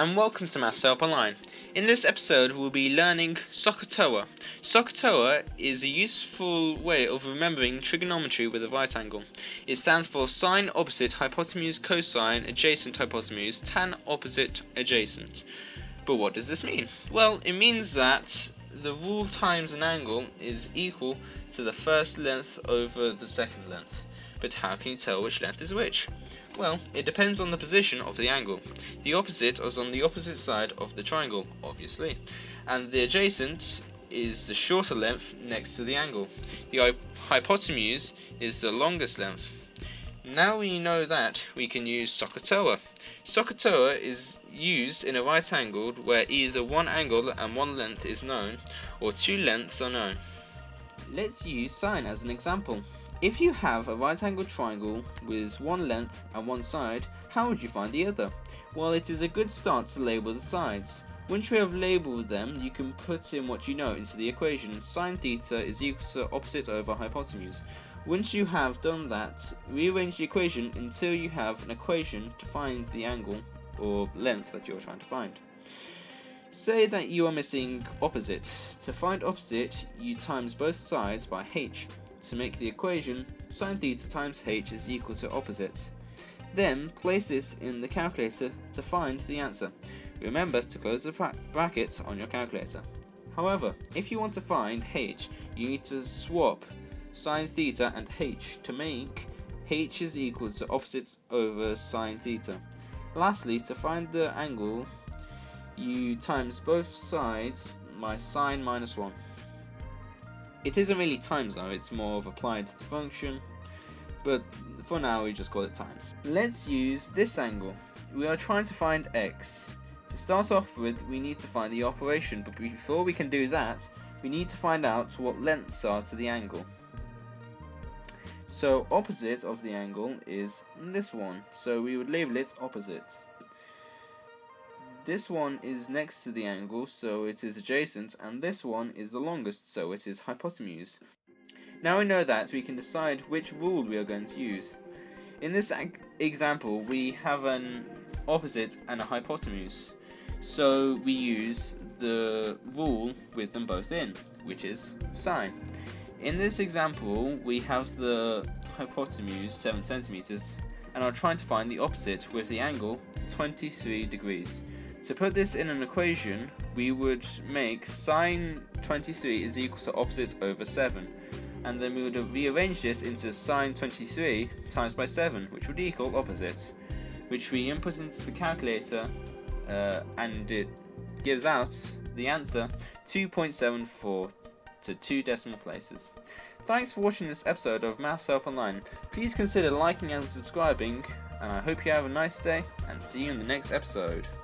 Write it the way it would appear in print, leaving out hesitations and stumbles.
and welcome to Maths Help Online. In this episode we'll be learning SOHCAHTOA. SOHCAHTOA is a useful way of remembering trigonometry with a right angle. It stands for sine, opposite, hypotenuse, cosine, adjacent, hypotenuse, tan, opposite, adjacent. But what does this mean? Well, it means that the rule times an angle is equal to the first length over the second length. But how can you tell which length is which? Well, it depends on the position of the angle. The opposite is on the opposite side of the triangle, obviously, and the adjacent is the shorter length next to the angle. The hypotenuse is the longest length. Now we know that, we can use SOHCAHTOA. SOHCAHTOA is used in a right angle where either one angle and one length is known, or two lengths are known. Let's use sine as an example. If you have a right angled triangle with one length and one side, how would you find the other? Well, it is a good start to label the sides. Once you have labelled them, you can put in what you know into the equation. Sine theta is equal to opposite over hypotenuse. Once you have done that, rearrange the equation until you have an equation to find the angle or length that you are trying to find. Say that you are missing opposite. To find opposite, you times both sides by h. To make the equation, sine theta times h is equal to opposite. Then place this in the calculator to find the answer. Remember to close the brackets on your calculator. However, if you want to find h, you need to swap sine theta and h to make h is equal to opposite over sine theta. Lastly, to find the angle, you times both sides by sine minus 1. It isn't really times though, it's more of applied to the function, but for now we just call it times. Let's use this angle. We are trying to find x. To start off with, we need to find the operation, but before we can do that, we need to find out what lengths are to the angle. So opposite of the angle is this one, so we would label it opposite. This one is next to the angle, so it is adjacent, and this one is the longest, so it is hypotenuse. Now we know that, we can decide which rule we are going to use. In this example, we have an opposite and a hypotenuse, so we use the rule with them both in, which is sine. In this example, we have the hypotenuse 7 centimeters, and are trying to find the opposite with the angle 23 degrees. To put this in an equation, we would make sine 23 is equal to opposite over 7, and then we would have rearranged this into sine 23 times by 7, which would equal opposite, which we input into the calculator, and it gives out the answer 2.74 to 2 decimal places. Thanks for watching this episode of Maths Help Online. Please consider liking and subscribing, and I hope you have a nice day, and see you in the next episode.